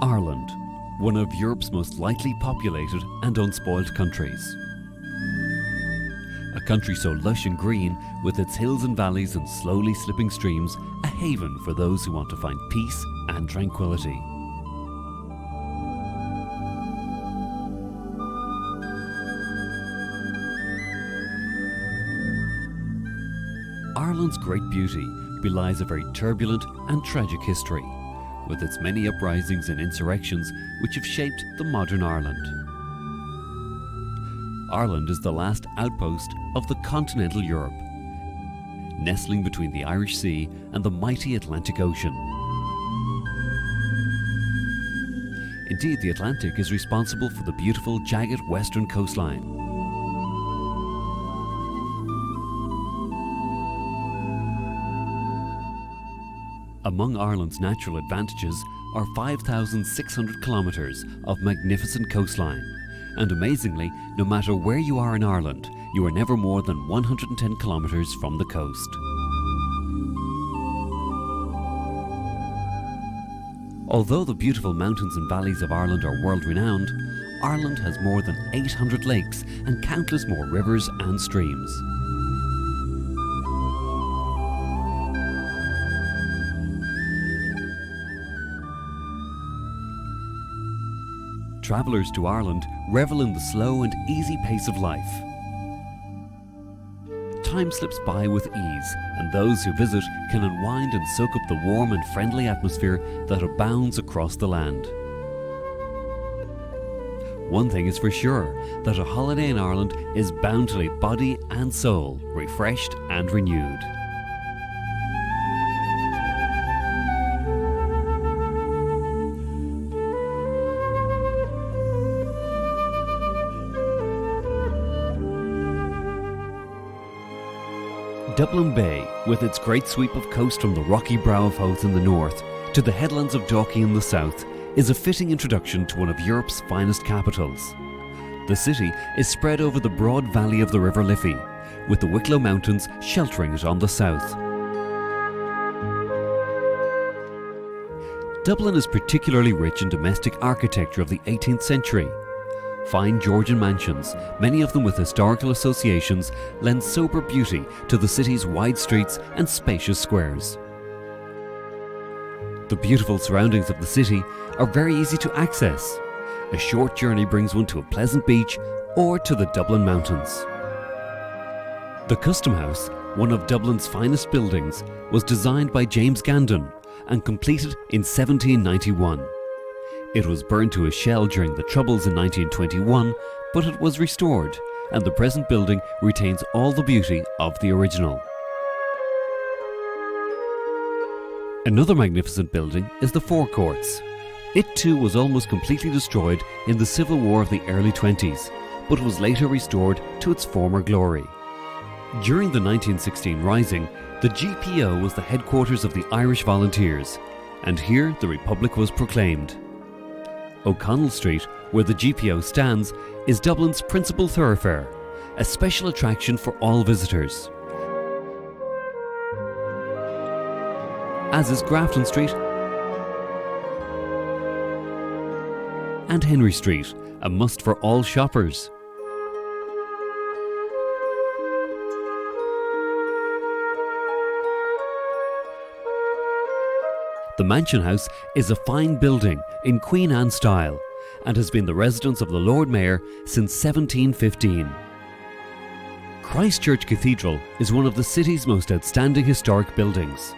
Ireland, one of Europe's most lightly populated and unspoilt countries. A country so lush and green, with its hills and valleys and slowly slipping streams, a haven for those who want to find peace and tranquility. Ireland's great beauty belies a very turbulent and tragic history, with its many uprisings and insurrections which have shaped the modern Ireland. Ireland is the last outpost of the continental Europe, nestling between the Irish Sea and the mighty Atlantic Ocean. Indeed, the Atlantic is responsible for the beautiful jagged western coastline. Among Ireland's natural advantages are 5,600 kilometres of magnificent coastline, and amazingly, no matter where you are in Ireland, you are never more than 110 kilometres from the coast. Although the beautiful mountains and valleys of Ireland are world-renowned, Ireland has more than 800 lakes and countless more rivers and streams. Travellers to Ireland revel in the slow and easy pace of life. Time slips by with ease, and those who visit can unwind and soak up the warm and friendly atmosphere that abounds across the land. One thing is for sure, that a holiday in Ireland is bound to leave body and soul refreshed and renewed. Dublin Bay, with its great sweep of coast from the rocky brow of Howth in the north to the headlands of Dalkey in the south, is a fitting introduction to one of Europe's finest capitals. The city is spread over the broad valley of the River Liffey, with the Wicklow Mountains sheltering it on the south. Dublin is particularly rich in domestic architecture of the 18th century. Fine Georgian mansions, many of them with historical associations, lend sober beauty to the city's wide streets and spacious squares. The beautiful surroundings of the city are very easy to access. A short journey brings one to a pleasant beach or to the Dublin Mountains. The Custom House, one of Dublin's finest buildings, was designed by James Gandon and completed in 1791. It was burned to a shell during the Troubles in 1921, but it was restored, and the present building retains all the beauty of the original. Another magnificent building is the Four Courts. It too was almost completely destroyed in the Civil War of the early 20s, but was later restored to its former glory. During the 1916 Rising, the GPO was the headquarters of the Irish Volunteers, and here the Republic was proclaimed. O'Connell Street, where the GPO stands, is Dublin's principal thoroughfare, a special attraction for all visitors. As is Grafton Street and Henry Street, a must for all shoppers. The Mansion House is a fine building in Queen Anne style and has been the residence of the Lord Mayor since 1715. Christ Church Cathedral is one of the city's most outstanding historic buildings.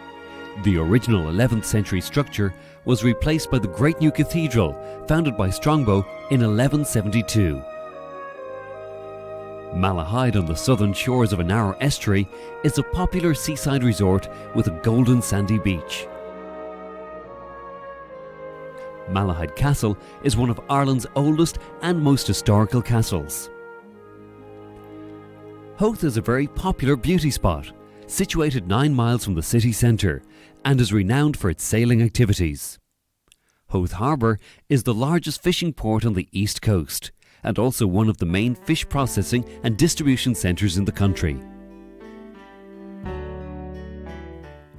The original 11th century structure was replaced by the Great New Cathedral, founded by Strongbow in 1172. Malahide, on the southern shores of a narrow estuary, is a popular seaside resort with a golden sandy beach. Malahide Castle is one of Ireland's oldest and most historical castles. Howth is a very popular beauty spot, situated 9 miles from the city centre, and is renowned for its sailing activities. Howth Harbour is the largest fishing port on the east coast, and also one of the main fish processing and distribution centres in the country.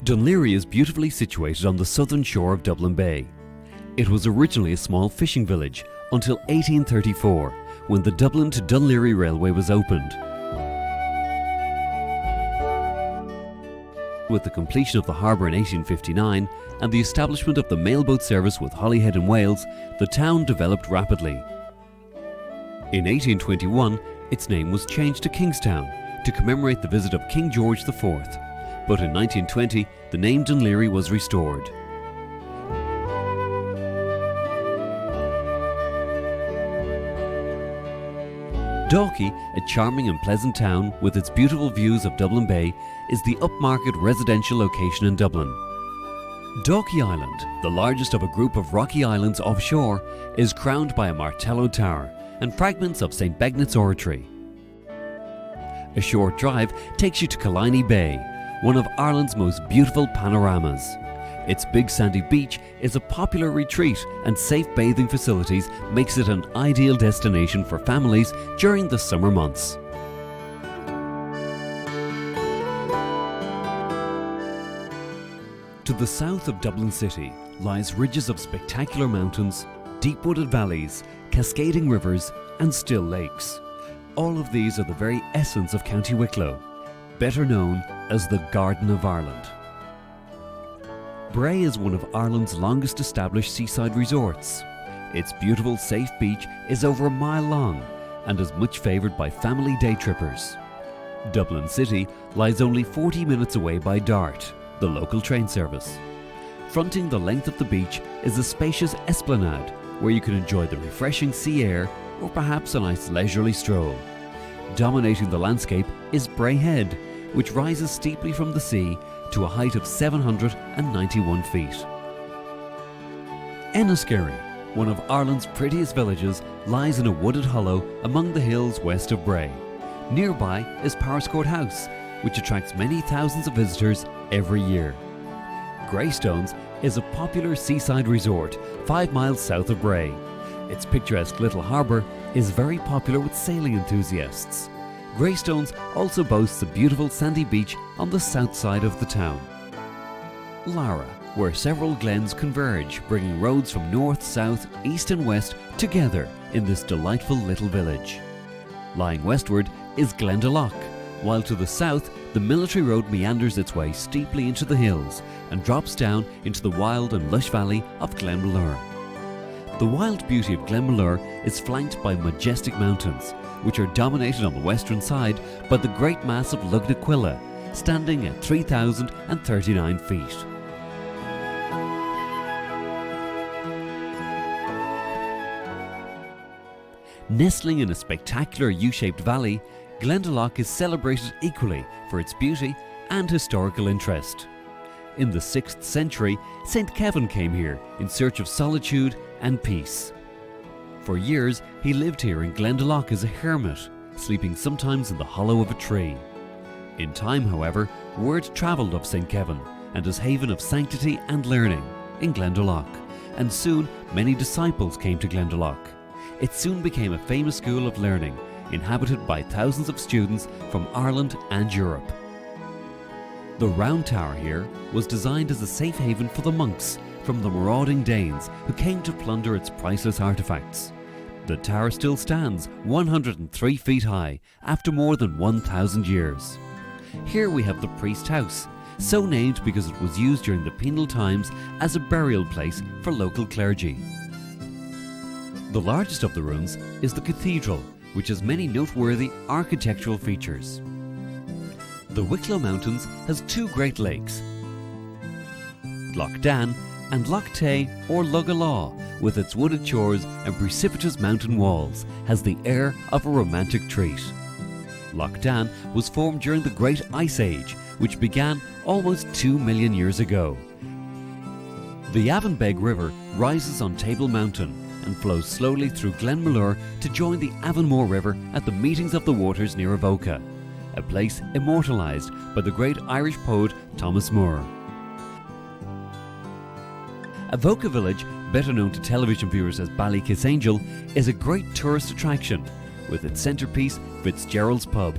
Dún Laoghaire is beautifully situated on the southern shore of Dublin Bay. It was originally a small fishing village until 1834, when the Dublin to Dunleary Railway was opened. With the completion of the harbour in 1859 and the establishment of the mailboat service with Holyhead in Wales, the town developed rapidly. In 1821, its name was changed to Kingstown to commemorate the visit of King George IV, but in 1920 the name Dunleary was restored. Dalkey, a charming and pleasant town with its beautiful views of Dublin Bay, is the upmarket residential location in Dublin. Dalkey Island, the largest of a group of rocky islands offshore, is crowned by a Martello Tower and fragments of St. Begnet's Oratory. A short drive takes you to Killiney Bay, one of Ireland's most beautiful panoramas. Its big sandy beach is a popular retreat, and safe bathing facilities makes it an ideal destination for families during the summer months. To the south of Dublin City lies ridges of spectacular mountains, deep wooded valleys, cascading rivers and still lakes. All of these are the very essence of County Wicklow, better known as the Garden of Ireland. Bray is one of Ireland's longest established seaside resorts. Its beautiful, safe beach is over a mile long and is much favoured by family day trippers. Dublin City lies only 40 minutes away by Dart, the local train service. Fronting the length of the beach is a spacious esplanade where you can enjoy the refreshing sea air or perhaps a nice leisurely stroll. Dominating the landscape is Bray Head, which rises steeply from the sea to a height of 791 feet. Enniskerry, one of Ireland's prettiest villages, lies in a wooded hollow among the hills west of Bray. Nearby is Powerscourt House, which attracts many thousands of visitors every year. Greystones is a popular seaside resort 5 miles south of Bray. Its picturesque little harbour is very popular with sailing enthusiasts. Greystones also boasts a beautiful sandy beach on the south side of the town. Lara, where several glens converge, bringing roads from north, south, east and west together in this delightful little village. Lying westward is Glendalough, while to the south the military road meanders its way steeply into the hills and drops down into the wild and lush valley of Glenmalure. The wild beauty of Glenmalure is flanked by majestic mountains, which are dominated on the western side by the great mass of Lugnaquilla, standing at 3,039 feet. Nestling in a spectacular U-shaped valley, Glendalough is celebrated equally for its beauty and historical interest. In the 6th century, St. Kevin came here in search of solitude and peace. For years, he lived here in Glendalough as a hermit, sleeping sometimes in the hollow of a tree. In time, however, word travelled of St. Kevin and his haven of sanctity and learning in Glendalough, and soon many disciples came to Glendalough. It soon became a famous school of learning, inhabited by thousands of students from Ireland and Europe. The Round Tower here was designed as a safe haven for the monks from the marauding Danes who came to plunder its priceless artefacts. The tower still stands 103 feet high after more than 1,000 years. Here we have the Priest House, so named because it was used during the penal times as a burial place for local clergy. The largest of the rooms is the Cathedral, which has many noteworthy architectural features. The Wicklow Mountains has two great lakes, Lough Dan and Lough Tay or Lugalaw, with its wooded shores and precipitous mountain walls, has the air of a romantic treat. Lough Dan was formed during the Great Ice Age, which began almost 2 million years ago. The Avonbeg River rises on Table Mountain and flows slowly through Glenmalure to join the Avonmore River at the meetings of the waters near Avoca, a place immortalised by the great Irish poet Thomas Moore. Avoca Village, better known to television viewers as Ballykissangel, is a great tourist attraction, with its centrepiece Fitzgerald's Pub.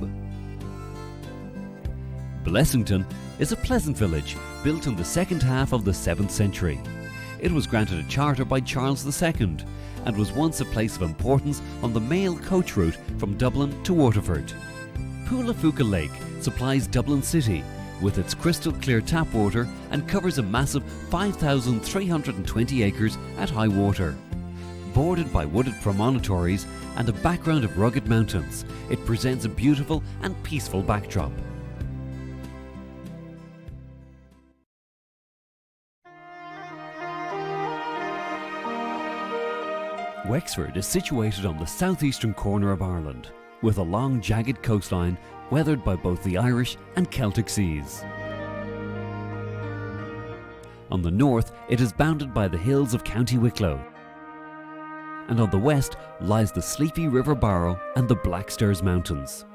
Blessington is a pleasant village built in the second half of the 7th century. it was granted a charter by Charles II and was once a place of importance on the mail coach route from Dublin to Waterford. Poulaphouca Lake supplies Dublin City with its crystal clear tap water and covers a massive 5,320 acres at high water. Bordered by wooded promontories and a background of rugged mountains, it presents a beautiful and peaceful backdrop. Wexford is situated on the southeastern corner of Ireland, with a long jagged coastline weathered by both the Irish and Celtic seas. On the north, it is bounded by the hills of County Wicklow, and on the west lies the sleepy River Barrow and the Black Stairs Mountains.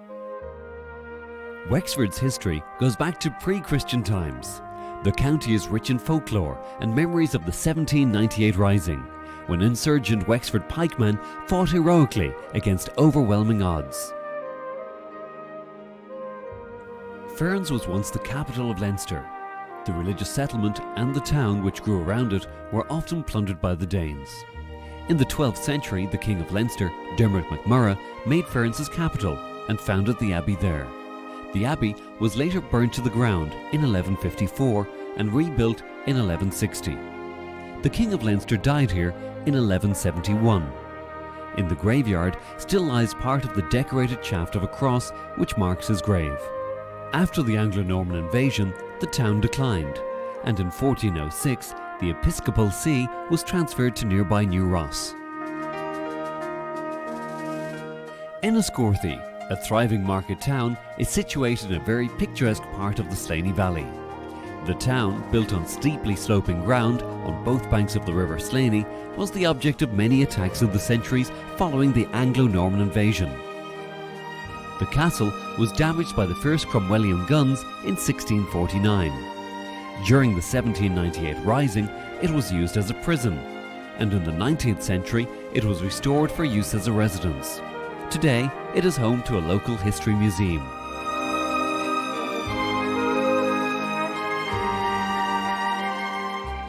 Wexford's history goes back to pre-Christian times. The county is rich in folklore and memories of the 1798 Rising, when insurgent Wexford pikemen fought heroically against overwhelming odds. Ferns was once the capital of Leinster. The religious settlement and the town which grew around it were often plundered by the Danes. In the 12th century, the King of Leinster, Dermot MacMurrough, made Ferns his capital and founded the abbey there. The abbey was later burnt to the ground in 1154 and rebuilt in 1160. The King of Leinster died here in 1171. In the graveyard still lies part of the decorated shaft of a cross which marks his grave. After the Anglo-Norman invasion, the town declined, and in 1406 the episcopal see was transferred to nearby New Ross. Enniscorthy, a thriving market town, is situated in a very picturesque part of the Slaney Valley. The town, built on steeply sloping ground on both banks of the River Slaney, was the object of many attacks in the centuries following the Anglo-Norman invasion. The castle was damaged by the first Cromwellian guns in 1649. During the 1798 Rising, it was used as a prison, and in the 19th century it was restored for use as a residence. Today, it is home to a local history museum.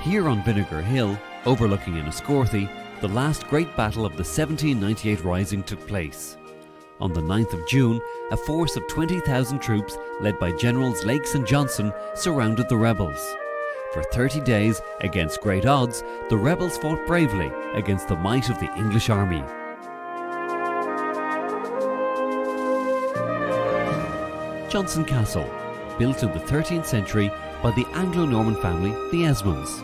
Here on Vinegar Hill, overlooking Enniscorthy, the last great battle of the 1798 Rising took place. On the 9th of June, a force of 20,000 troops led by Generals Lakes and Johnson surrounded the rebels. For 30 days, against great odds, the rebels fought bravely against the might of the English army. Johnson Castle, built in the 13th century by the Anglo-Norman family, the Esmonds.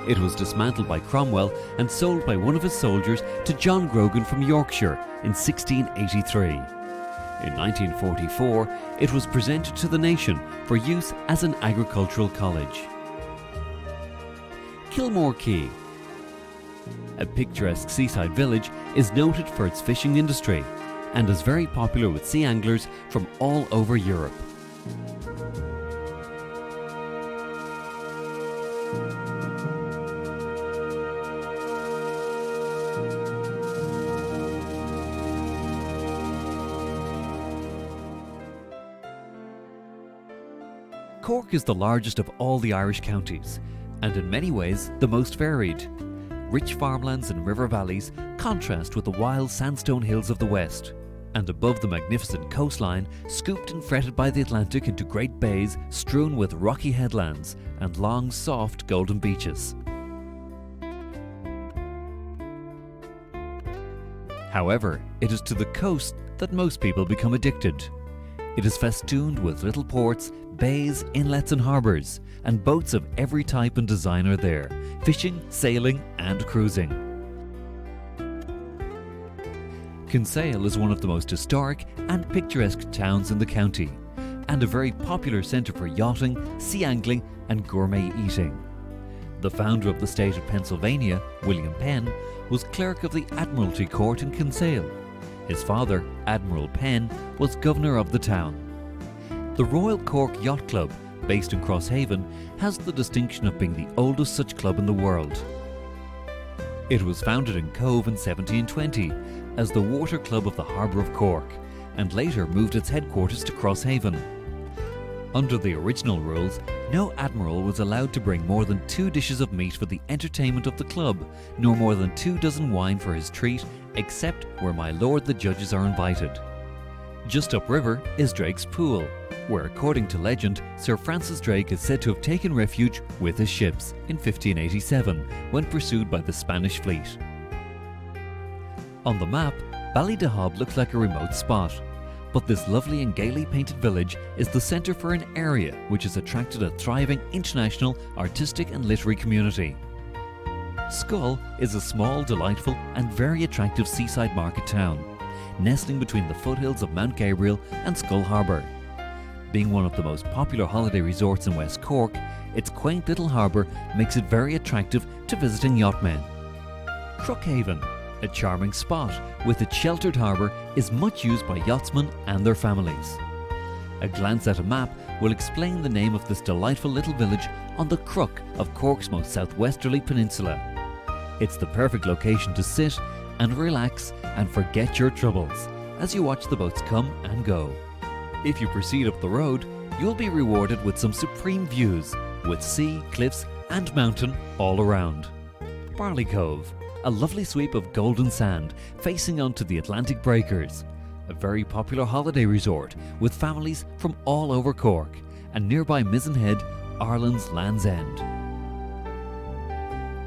It was dismantled by Cromwell and sold by one of his soldiers to John Grogan from Yorkshire in 1683. In 1944, it was presented to the nation for use as an agricultural college. Kilmore Quay, a picturesque seaside village, is noted for its fishing industry and is very popular with sea anglers from all over Europe. Cork is the largest of all the Irish counties, and in many ways the most varied. Rich farmlands and river valleys contrast with the wild sandstone hills of the west, and above the magnificent coastline, scooped and fretted by the Atlantic into great bays strewn with rocky headlands and long, soft, golden beaches. However, it is to the coast that most people become addicted. It is festooned with little ports, bays, inlets and harbours, and boats of every type and design are there, fishing, sailing and cruising. Kinsale is one of the most historic and picturesque towns in the county, and a very popular centre for yachting, sea angling and gourmet eating. The founder of the state of Pennsylvania, William Penn, was clerk of the Admiralty Court in Kinsale. His father, Admiral Penn, was governor of the town. The Royal Cork Yacht Club, based in Crosshaven, has the distinction of being the oldest such club in the world. It was founded in Cove in 1720 as the Water Club of the Harbour of Cork, and later moved its headquarters to Crosshaven. Under the original rules, no admiral was allowed to bring more than 2 dishes of meat for the entertainment of the club, nor more than 2 dozen wine for his treat, except where my lord the judges are invited. Just upriver is Drake's Pool, where according to legend, Sir Francis Drake is said to have taken refuge with his ships in 1587 when pursued by the Spanish fleet. On the map, Ballydehob looks like a remote spot, but this lovely and gaily painted village is the centre for an area which has attracted a thriving international artistic and literary community. Schull is a small, delightful and very attractive seaside market town, nestling between the foothills of Mount Gabriel and Schull Harbour. Being one of the most popular holiday resorts in West Cork, its quaint little harbour makes it very attractive to visiting yachtmen. Crookhaven, a charming spot with its sheltered harbour, is much used by yachtsmen and their families. A glance at a map will explain the name of this delightful little village on the crook of Cork's most southwesterly peninsula. It's the perfect location to sit and relax and forget your troubles as you watch the boats come and go. If you proceed up the road, you'll be rewarded with some supreme views, with sea, cliffs and mountain all around. Barley Cove, a lovely sweep of golden sand facing onto the Atlantic breakers. A very popular holiday resort with families from all over Cork, and nearby Mizen Head, Ireland's Land's End.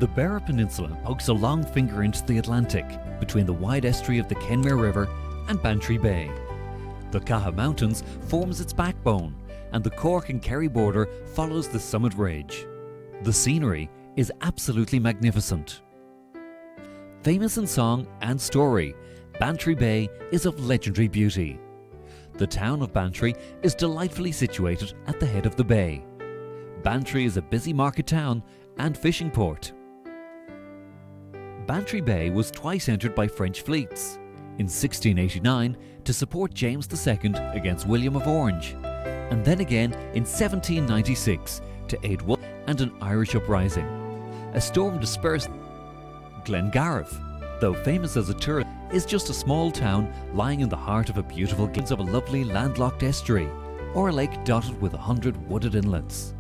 The Beara Peninsula pokes a long finger into the Atlantic between the wide estuary of the Kenmare River and Bantry Bay. The Caha Mountains forms its backbone, and the Cork and Kerry border follows the summit ridge. The scenery is absolutely magnificent. Famous in song and story, Bantry Bay is of legendary beauty. The town of Bantry is delightfully situated at the head of the bay. Bantry is a busy market town and fishing port. Bantry Bay was twice entered by French fleets, in 1689 to support James II against William of Orange, and then again in 1796 to aid Wolfe and an Irish uprising. A storm dispersed Glengarriff, though famous as a tourist, is just a small town lying in the heart of a beautiful glimpse of a lovely landlocked estuary, or a lake dotted with 100 wooded inlets.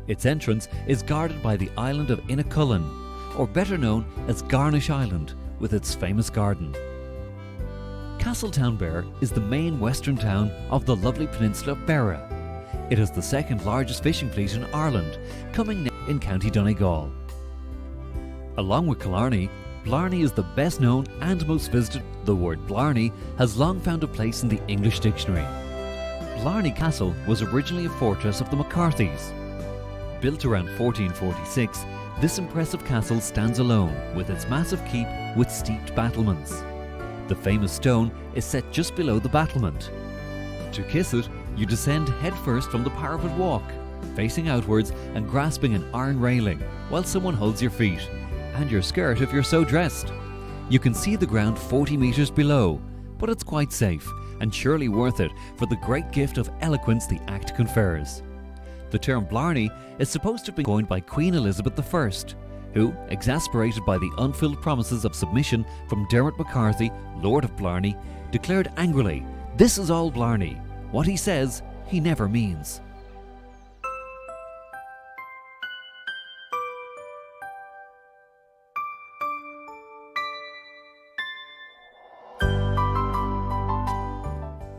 Its entrance is guarded by the island of Innicullen, or better known as Garnish Island, with its famous garden. Castletownbere is the main western town of the lovely peninsula of Beara. It has the second largest fishing fleet in Ireland, coming in County Donegal. Along with Killarney, Blarney is the best known and most visited. The word Blarney has long found a place in the English dictionary. Blarney Castle was originally a fortress of the McCarthys. Built around 1446, this impressive castle stands alone with its massive keep with steeped battlements. The famous stone is set just below the battlement. To kiss it, you descend headfirst from the parapet walk, facing outwards and grasping an iron railing while someone holds your feet, and your skirt if you're so dressed. You can see the ground 40 metres below, but it's quite safe and surely worth it for the great gift of eloquence the act confers. The term Blarney is supposed to have been coined by Queen Elizabeth I, who, exasperated by the unfilled promises of submission from Dermot McCarthy, Lord of Blarney, declared angrily, "This is all Blarney. What he says, he never means."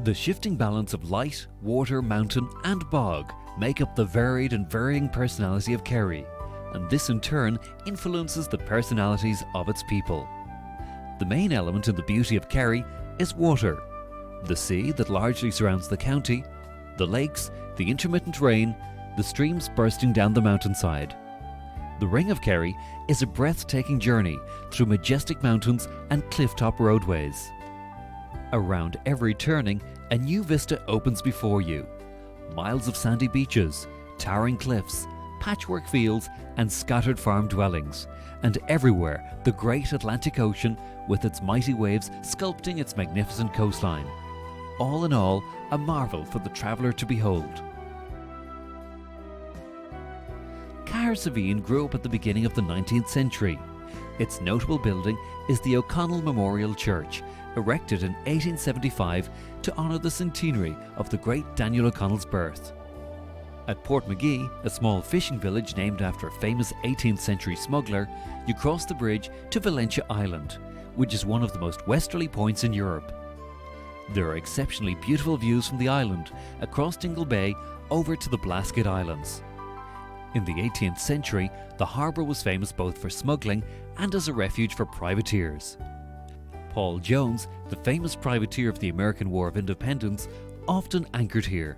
The shifting balance of light, water, mountain and bog make up the varied and varying personality of Kerry, and this in turn influences the personalities of its people. The main element in the beauty of Kerry is water. The sea that largely surrounds the county, the lakes, the intermittent rain, the streams bursting down the mountainside. The Ring of Kerry is a breathtaking journey through majestic mountains and cliff-top roadways. Around every turning, a new vista opens before you. Miles of sandy beaches, towering cliffs, patchwork fields and scattered farm dwellings, and everywhere the great Atlantic Ocean with its mighty waves sculpting its magnificent coastline. All in all, a marvel for the traveller to behold. Cahersiveen grew up at the beginning of the 19th century. Its notable building is the O'Connell Memorial Church, erected in 1875 to honour the centenary of the great Daniel O'Connell's birth. At Portmagee, a small fishing village named after a famous 18th century smuggler, you cross the bridge to Valentia Island, which is one of the most westerly points in Europe. There are exceptionally beautiful views from the island, across Dingle Bay, over to the Blasket Islands. In the 18th century, the harbour was famous both for smuggling and as a refuge for privateers. Paul Jones, the famous privateer of the American War of Independence, often anchored here.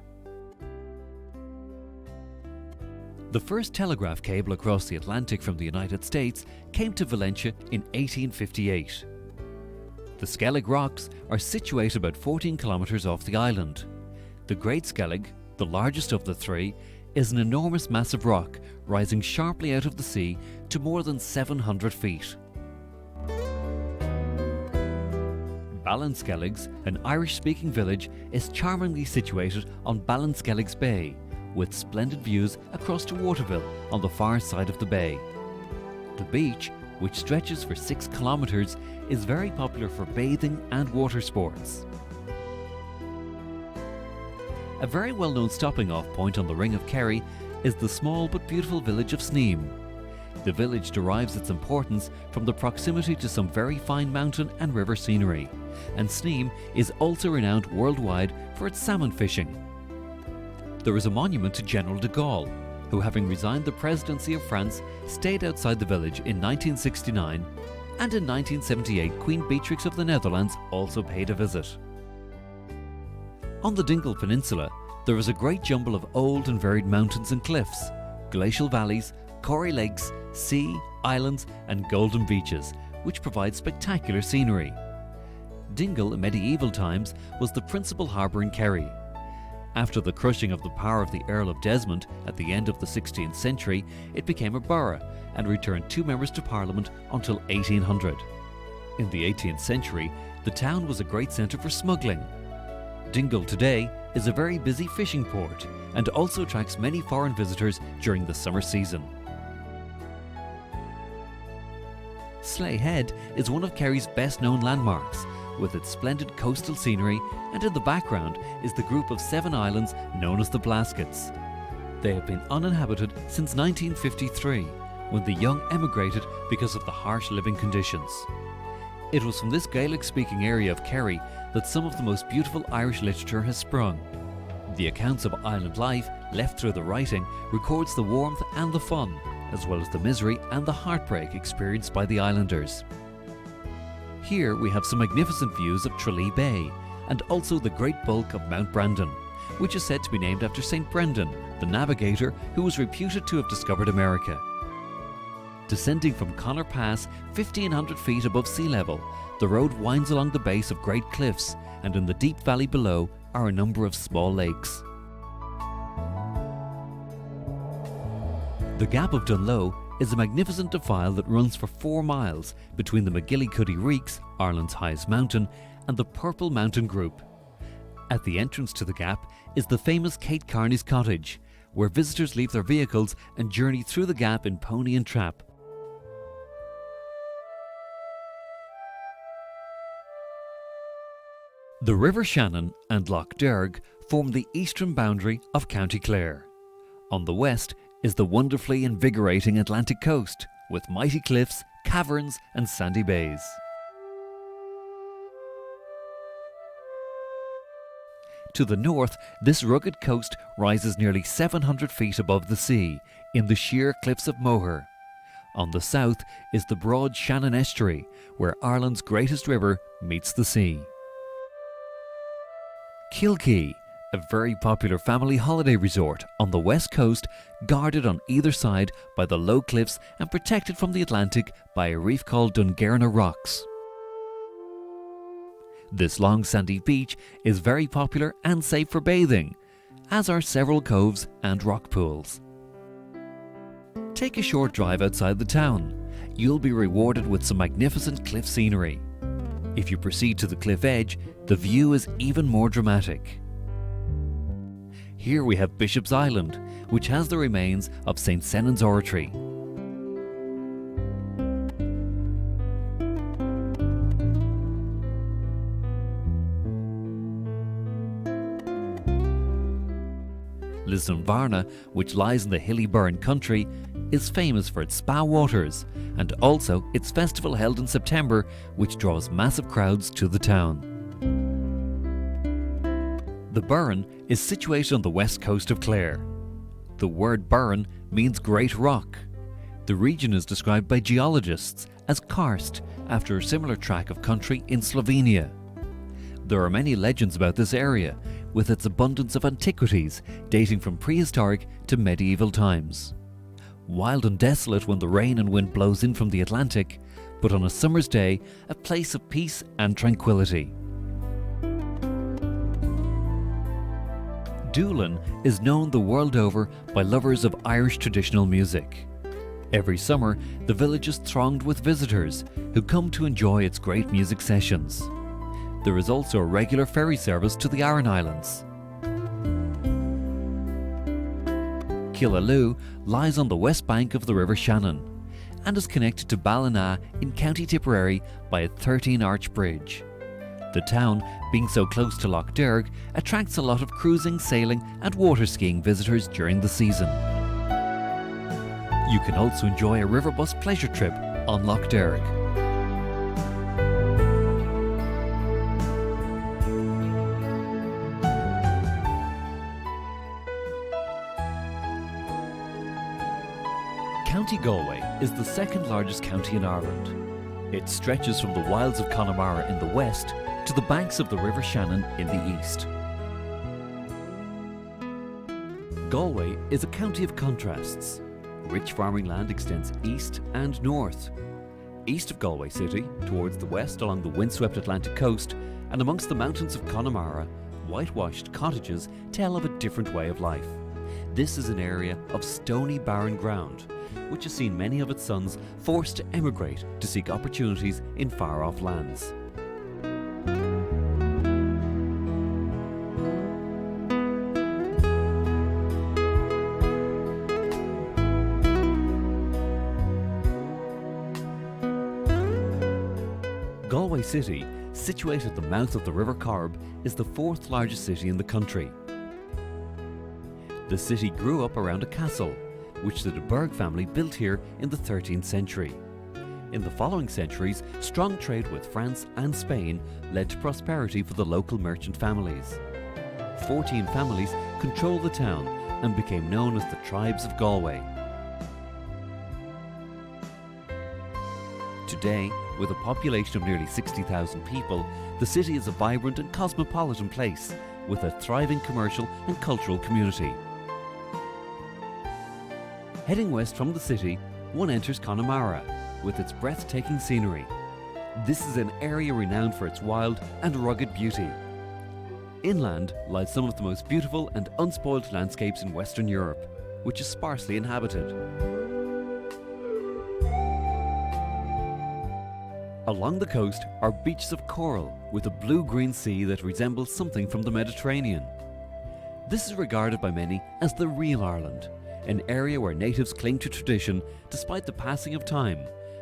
The first telegraph cable across the Atlantic from the United States came to Valentia in 1858. The Skellig Rocks are situated about 14 kilometres off the island. The Great Skellig, the largest of the three, is an enormous mass of rock rising sharply out of the sea to more than 700 feet. Ballinskelligs, an Irish-speaking village, is charmingly situated on Ballinskelligs Bay, with splendid views across to Waterville on the far side of the bay. The beach, which stretches for 6 kilometres, is very popular for bathing and water sports. A very well-known stopping-off point on the Ring of Kerry is the small but beautiful village of Sneem. The village derives its importance from the proximity to some very fine mountain and river scenery, and Sneem is also renowned worldwide for its salmon fishing. There is a monument to General de Gaulle, who, having resigned the presidency of France, stayed outside the village in 1969, and in 1978 Queen Beatrix of the Netherlands also paid a visit. On the Dingle Peninsula, there is a great jumble of old and varied mountains and cliffs, glacial valleys, cory lakes, sea, islands and golden beaches, which provide spectacular scenery. Dingle in medieval times was the principal harbour in Kerry. After the crushing of the power of the Earl of Desmond at the end of the 16th century, it became a borough and returned 2 members to Parliament until 1800. In the 18th century, the town was a great centre for smuggling. Dingle today is a very busy fishing port and also attracts many foreign visitors during the summer season. Slea Head is one of Kerry's best-known landmarks, with its splendid coastal scenery, and in the background is the group of 7 islands known as the Blaskets. They have been uninhabited since 1953, when the young emigrated because of the harsh living conditions. It was from this Gaelic-speaking area of Kerry that some of the most beautiful Irish literature has sprung. The accounts of island life left through the writing records the warmth and the fun, as well as the misery and the heartbreak experienced by the islanders. Here we have some magnificent views of Tralee Bay, and also the great bulk of Mount Brandon, which is said to be named after St. Brendan, the navigator who was reputed to have discovered America. Descending from Connor Pass 1,500 feet above sea level, the road winds along the base of great cliffs, and in the deep valley below are a number of small lakes. The Gap of Dunloe is a magnificent defile that runs for 4 miles between the McGillycuddy Reeks, Ireland's highest mountain, and the Purple Mountain Group. At the entrance to the gap is the famous Kate Carney's Cottage, where visitors leave their vehicles and journey through the gap in pony and trap. The River Shannon and Lough Derg form the eastern boundary of County Clare. On the west is the wonderfully invigorating Atlantic coast, with mighty cliffs, caverns and sandy bays. To the north, this rugged coast rises nearly 700 feet above the sea, in the sheer cliffs of Moher. On the south is the broad Shannon Estuary, where Ireland's greatest river meets the sea. Kilkee, a very popular family holiday resort on the west coast, guarded on either side by the low cliffs and protected from the Atlantic by a reef called Dungarna Rocks. This long sandy beach is very popular and safe for bathing, as are several coves and rock pools. Take a short drive outside the town. You'll be rewarded with some magnificent cliff scenery. If you proceed to the cliff edge, the view is even more dramatic. Here we have Bishop's Island, which has the remains of St. Senan's Oratory. Lisdoonvarna, which lies in the hilly Burren country, is famous for its spa waters and also its festival held in September, which draws massive crowds to the town. The Burren is situated on the west coast of Clare. The word Burren means Great Rock. The region is described by geologists as karst, after a similar tract of country in Slovenia. There are many legends about this area, with its abundance of antiquities dating from prehistoric to medieval times. Wild and desolate when the rain and wind blows in from the Atlantic, but on a summer's day, a place of peace and tranquility. Doolin is known the world over by lovers of Irish traditional music. Every summer, the village is thronged with visitors who come to enjoy its great music sessions. There is also a regular ferry service to the Aran Islands. Killaloe lies on the west bank of the River Shannon and is connected to Ballina in County Tipperary by a 13-arch bridge. The town, being so close to Lough Derg, attracts a lot of cruising, sailing and water skiing visitors during the season. You can also enjoy a river bus pleasure trip on Lough Derg. County Galway is the second largest county in Ireland. It stretches from the wilds of Connemara in the west to the banks of the River Shannon in the east. Galway is a county of contrasts. Rich farming land extends east and north. East of Galway City, towards the west along the windswept Atlantic coast, and amongst the mountains of Connemara, whitewashed cottages tell of a different way of life. This is an area of stony barren ground, which has seen many of its sons forced to emigrate to seek opportunities in far-off lands. Galway City, situated at the mouth of the River Corb, is the fourth largest city in the country. The city grew up around a castle, which the de Burgh family built here in the 13th century. In the following centuries, strong trade with France and Spain led to prosperity for the local merchant families. 14 families controlled the town and became known as the Tribes of Galway. Today, with a population of nearly 60,000 people, the city is a vibrant and cosmopolitan place with a thriving commercial and cultural community. Heading west from the city, one enters Connemara with its breathtaking scenery. This is an area renowned for its wild and rugged beauty. Inland lies some of the most beautiful and unspoiled landscapes in Western Europe, which is sparsely inhabited. Along the coast are beaches of coral with a blue-green sea that resembles something from the Mediterranean. This is regarded by many as the real Ireland, an area where natives cling to tradition despite the passing of time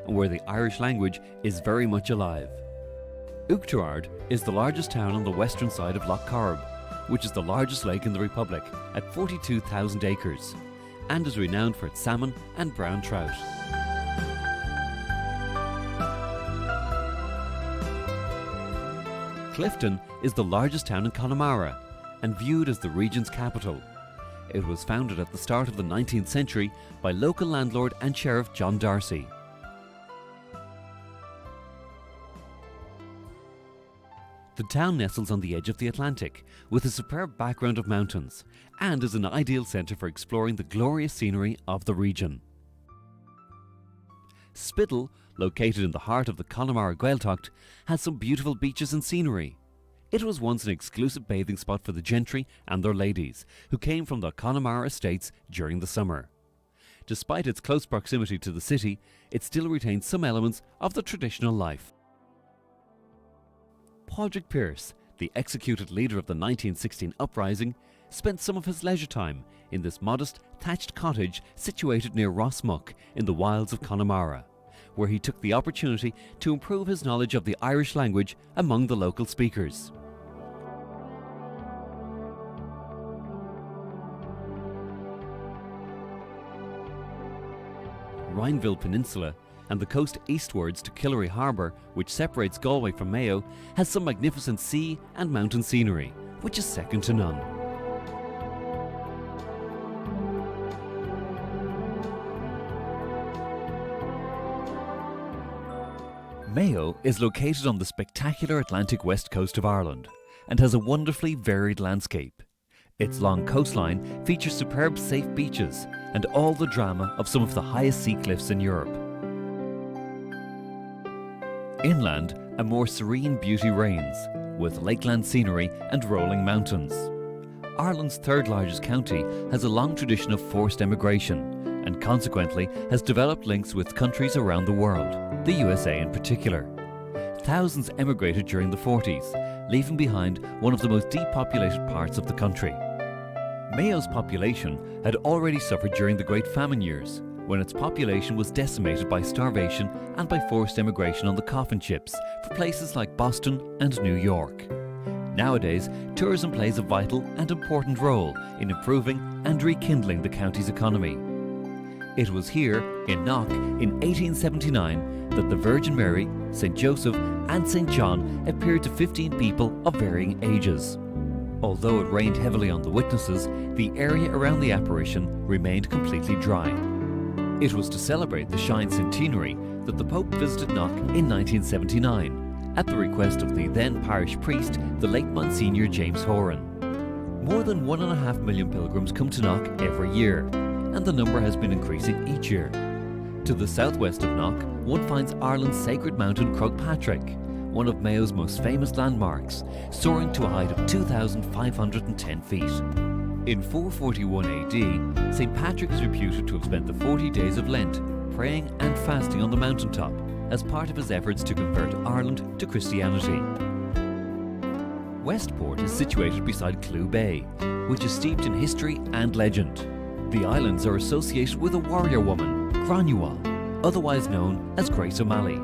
and where the Irish language is very much alive. Oughterard is the largest town on the western side of Lough Corb, which is the largest lake in the Republic at 42,000 acres and is renowned for its salmon and brown trout. Clifton is the largest town in Connemara and viewed as the region's capital. It was founded at the start of the 19th century by local landlord and sheriff John Darcy. The town nestles on the edge of the Atlantic with a superb background of mountains and is an ideal centre for exploring the glorious scenery of the region. Spiddal, located in the heart of the Connemara Gaeltacht, has some beautiful beaches and scenery. It was once an exclusive bathing spot for the gentry and their ladies, who came from the Connemara estates during the summer. Despite its close proximity to the city, it still retains some elements of the traditional life. Padraig Pearse, the executed leader of the 1916 uprising, spent some of his leisure time in this modest thatched cottage situated near Rossmuck in the wilds of Connemara, where he took the opportunity to improve his knowledge of the Irish language among the local speakers. Rhineville Peninsula, and the coast eastwards to Killary Harbour, which separates Galway from Mayo, has some magnificent sea and mountain scenery, which is second to none. Mayo is located on the spectacular Atlantic west coast of Ireland and has a wonderfully varied landscape. Its long coastline features superb safe beaches and all the drama of some of the highest sea cliffs in Europe. Inland, a more serene beauty reigns, with lakeland scenery and rolling mountains. Ireland's third largest county has a long tradition of forced emigration and consequently has developed links with countries around the world, the USA in particular. Thousands emigrated during the 40s, leaving behind one of the most depopulated parts of the country. Mayo's population had already suffered during the Great Famine years, when its population was decimated by starvation and by forced emigration on the coffin ships for places like Boston and New York. Nowadays, tourism plays a vital and important role in improving and rekindling the county's economy. It was here, in Knock, in 1879 that the Virgin Mary, St. Joseph and St. John appeared to 15 people of varying ages. Although it rained heavily on the witnesses, the area around the apparition remained completely dry. It was to celebrate the Shine Centenary that the Pope visited Knock in 1979, at the request of the then parish priest, the late Monsignor James Horan. More than 1.5 million pilgrims come to Knock every year, and the number has been increasing each year. To the southwest of Knock, one finds Ireland's sacred mountain Croagh-Patrick, one of Mayo's most famous landmarks, soaring to a height of 2,510 feet. In 441 AD, St. Patrick is reputed to have spent the 40 days of Lent praying and fasting on the mountaintop as part of his efforts to convert Ireland to Christianity. Westport is situated beside Clew Bay, which is steeped in history and legend. The islands are associated with a warrior woman, Granuaile, otherwise known as Grace O'Malley.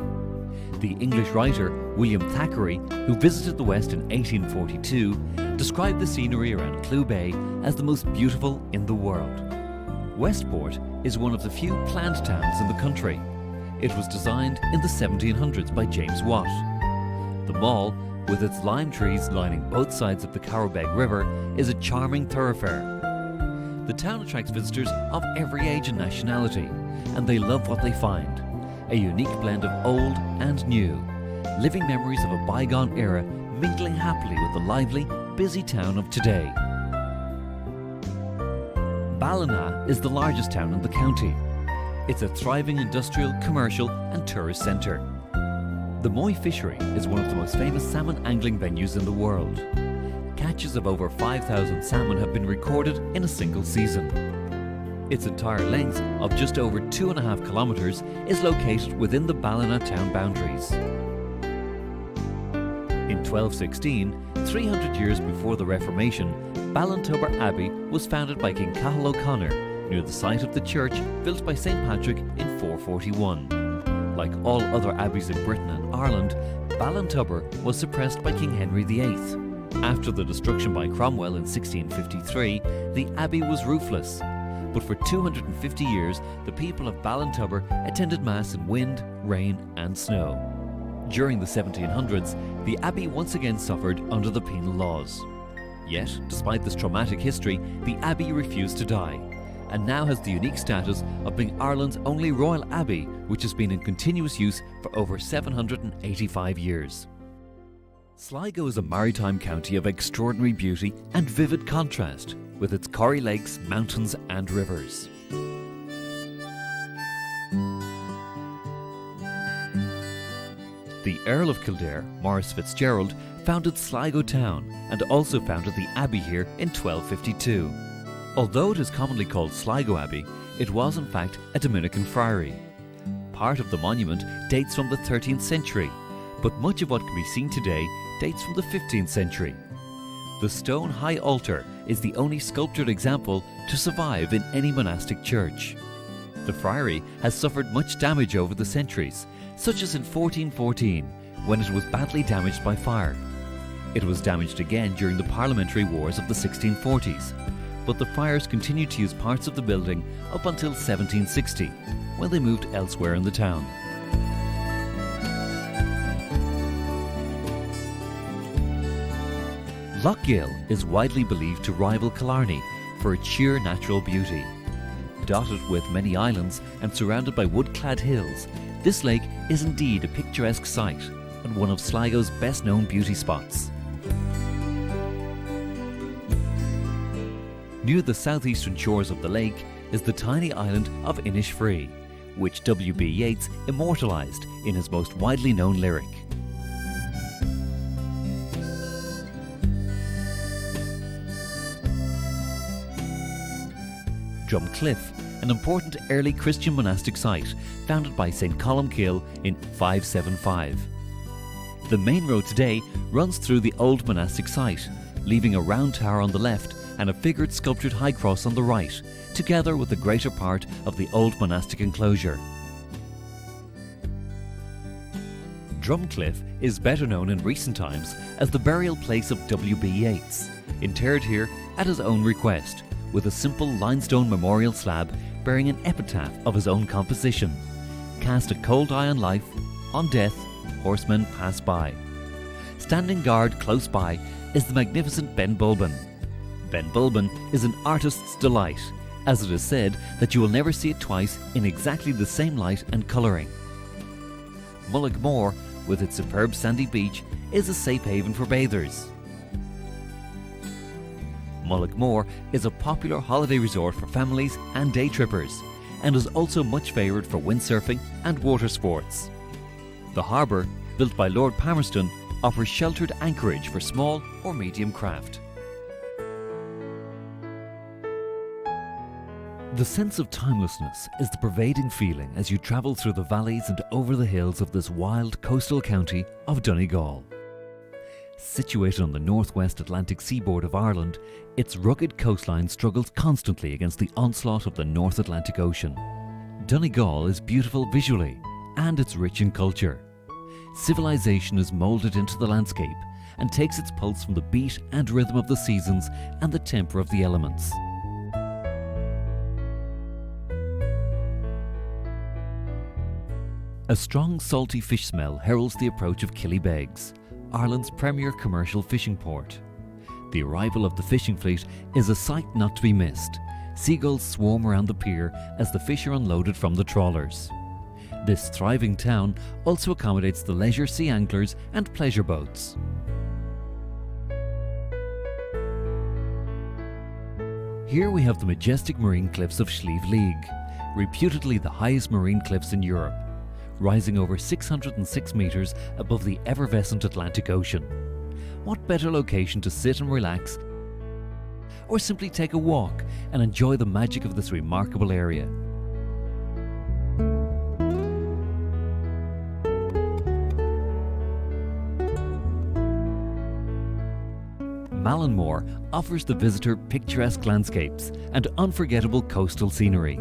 The English writer William Thackeray, who visited the West in 1842, described the scenery around Clew Bay as the most beautiful in the world. Westport is one of the few planned towns in the country. It was designed in the 1700s by James Watt. The mall, with its lime trees lining both sides of the Carrowbeg River, is a charming thoroughfare. The town attracts visitors of every age and nationality, and they love what they find. A unique blend of old and new, living memories of a bygone era mingling happily with the lively, busy town of today. Ballina is the largest town in the county. It's a thriving industrial, commercial and tourist centre. The Moy Fishery is one of the most famous salmon angling venues in the world. Catches of over 5,000 salmon have been recorded in a single season. Its entire length of just over 2.5 kilometres is located within the Ballina town boundaries. In 1216, 300 years before the Reformation, Ballintubber Abbey was founded by King Cathal O'Connor near the site of the church built by St. Patrick in 441. Like all other abbeys in Britain and Ireland, Ballintubber was suppressed by King Henry VIII. After the destruction by Cromwell in 1653, the abbey was roofless. But for 250 years, the people of Ballintubber attended Mass in wind, rain and snow. During the 1700s, the abbey once again suffered under the penal laws. Yet, despite this traumatic history, the abbey refused to die, and now has the unique status of being Ireland's only royal abbey, which has been in continuous use for over 785 years. Sligo is a maritime county of extraordinary beauty and vivid contrast, with its Corrie lakes, mountains and rivers. The Earl of Kildare, Maurice Fitzgerald, founded Sligo town and also founded the abbey here in 1252. Although it is commonly called Sligo Abbey, it was in fact a Dominican friary. Part of the monument dates from the 13th century, but much of what can be seen today dates from the 15th century. The stone high altar is the only sculptured example to survive in any monastic church. The friary has suffered much damage over the centuries, such as in 1414, when it was badly damaged by fire. It was damaged again during the parliamentary wars of the 1640s. but the Friars continued to use parts of the building up until 1760, when they moved elsewhere in the town. Lough Gill is widely believed to rival Killarney for its sheer natural beauty. Dotted with many islands and surrounded by wood-clad hills, this lake is indeed a picturesque sight and one of Sligo's best-known beauty spots. Near the southeastern shores of the lake is the tiny island of Innisfree, which W.B. Yeats immortalised in his most widely known lyric. Drumcliff, an important early Christian monastic site founded by St Columcille in 575. The main road today runs through the old monastic site, leaving a round tower on the left and a figured sculptured high cross on the right, together with the greater part of the old monastic enclosure. Drumcliff is better known in recent times as the burial place of W.B. Yeats, interred here at his own request, with a simple limestone memorial slab bearing an epitaph of his own composition. Cast a cold eye on life, on death, horsemen pass by. Standing guard close by is the magnificent Ben Bulben. Ben Bulben is an artist's delight, as it is said that you will never see it twice in exactly the same light and colouring. Mullaghmore, with its superb sandy beach, is a safe haven for bathers. Mullaghmore is a popular holiday resort for families and day trippers, and is also much favoured for windsurfing and water sports. The harbour, built by Lord Palmerston, offers sheltered anchorage for small or medium craft. The sense of timelessness is the pervading feeling as you travel through the valleys and over the hills of this wild coastal county of Donegal. Situated on the northwest Atlantic seaboard of Ireland, its rugged coastline struggles constantly against the onslaught of the North Atlantic Ocean. Donegal is beautiful visually, and it's rich in culture. Civilization is moulded into the landscape and takes its pulse from the beat and rhythm of the seasons and the temper of the elements. A strong salty fish smell heralds the approach of Killybegs, Ireland's premier commercial fishing port. The arrival of the fishing fleet is a sight not to be missed. Seagulls swarm around the pier as the fish are unloaded from the trawlers. This thriving town also accommodates the leisure sea anglers and pleasure boats. Here we have the majestic marine cliffs of Slieve League, reputedly the highest marine cliffs in Europe, rising over 606 metres above the effervescent Atlantic Ocean. What better location to sit and relax, or simply take a walk and enjoy the magic of this remarkable area. Mallinmore offers the visitor picturesque landscapes and unforgettable coastal scenery,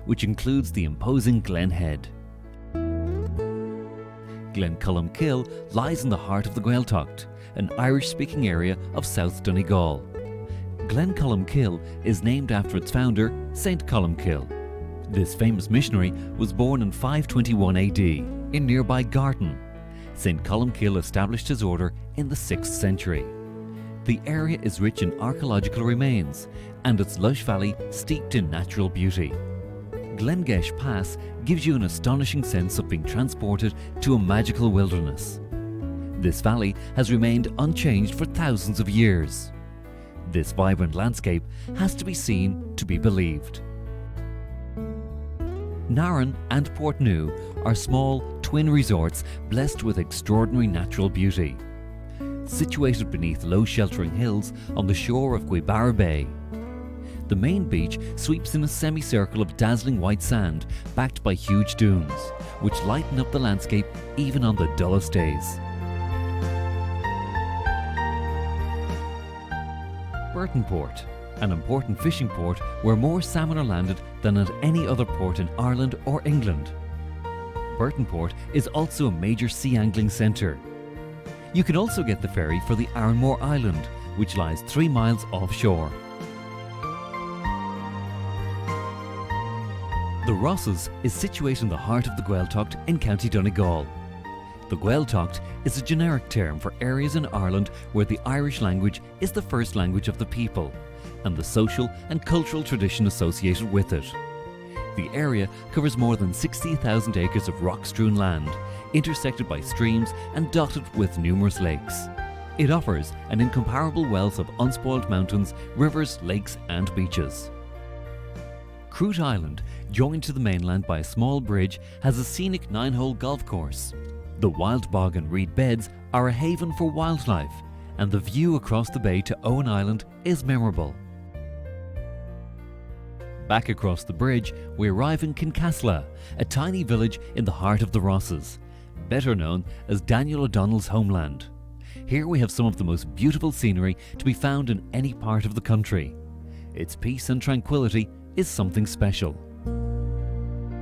which includes the imposing Glen Head. Glen Columcille lies in the heart of the Gaeltacht, an Irish-speaking area of South Donegal. Glen Columcille is named after its founder, St Columcille. This famous missionary was born in 521 AD in nearby Gartan. St Columcille established his order in the 6th century. The area is rich in archaeological remains and its lush valley steeped in natural beauty. Glengesh Pass gives you an astonishing sense of being transported to a magical wilderness. This valley has remained unchanged for thousands of years. This vibrant landscape has to be seen to be believed. Naran and Portneuf are small, twin resorts blessed with extraordinary natural beauty. Situated beneath low sheltering hills on the shore of Guibara Bay, the main beach sweeps in a semicircle of dazzling white sand backed by huge dunes, which lighten up the landscape even on the dullest days. Burtonport, an important fishing port where more salmon are landed than at any other port in Ireland or England. Burtonport is also a major sea angling centre. You can also get the ferry for the Arranmore Island, which lies 3 miles offshore. The Rosses is situated in the heart of the Gaeltacht in County Donegal. The Gaeltacht is a generic term for areas in Ireland where the Irish language is the first language of the people, and the social and cultural tradition associated with it. The area covers more than 60,000 acres of rock-strewn land, intersected by streams and dotted with numerous lakes. It offers an incomparable wealth of unspoiled mountains, rivers, lakes and beaches. Crute Island, joined to the mainland by a small bridge, has a scenic 9-hole golf course. The wild bog and reed beds are a haven for wildlife, and the view across the bay to Owen Island is memorable. Back across the bridge, we arrive in Kincasla, a tiny village in the heart of the Rosses, better known as Daniel O'Donnell's homeland. Here we have some of the most beautiful scenery to be found in any part of the country. Its peace and tranquility is something special.